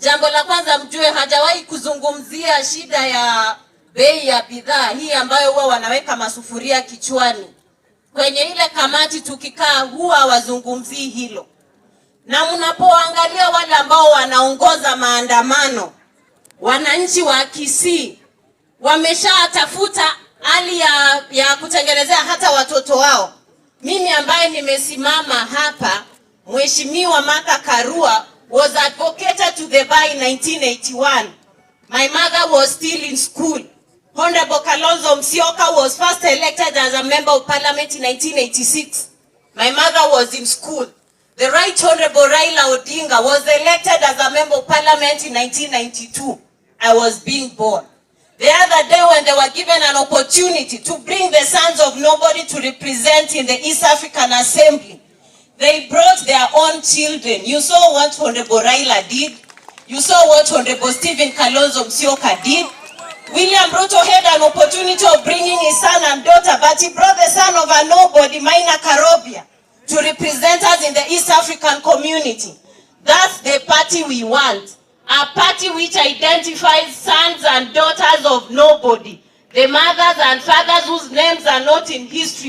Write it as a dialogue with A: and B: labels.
A: Jambo la kwanza mjue, hajawahi kuzungumzia shida ya bei ya bidhaa hii ambayo huwa wanaweka masufuria kichwani. Kwenye ile kamati tukikaa huwa wazungumzii hilo. Na mnapoangalia wale ambao wanaongoza maandamano, wananchi wa Kisii wameshatafuta hali ya kutengenezea hata watoto wao. Mimi ambaye nimesimama hapa, Mheshimiwa Martha Karua was advocated to the bar in 1981. My mother was still in school. Honorable Kalonzo Musyoka was first elected as a member of parliament in 1986. My mother was in school. The Right Honorable Raila Odinga was elected as a member of parliament in 1992. I was being born. The other day when they were given an opportunity to bring the sons of nobody to represent in the East African Assembly, they brought their own children. You saw what Honorable Raila did. You saw what Honorable Stephen Kalonzo Musyoka did. William Ruto had an opportunity of bringing his son and daughter, but he brought the son of a nobody, Maina Karobia, to represent us in the East African community. That's the party we want. A party which identifies sons and daughters of nobody, the mothers and fathers whose names are not in history.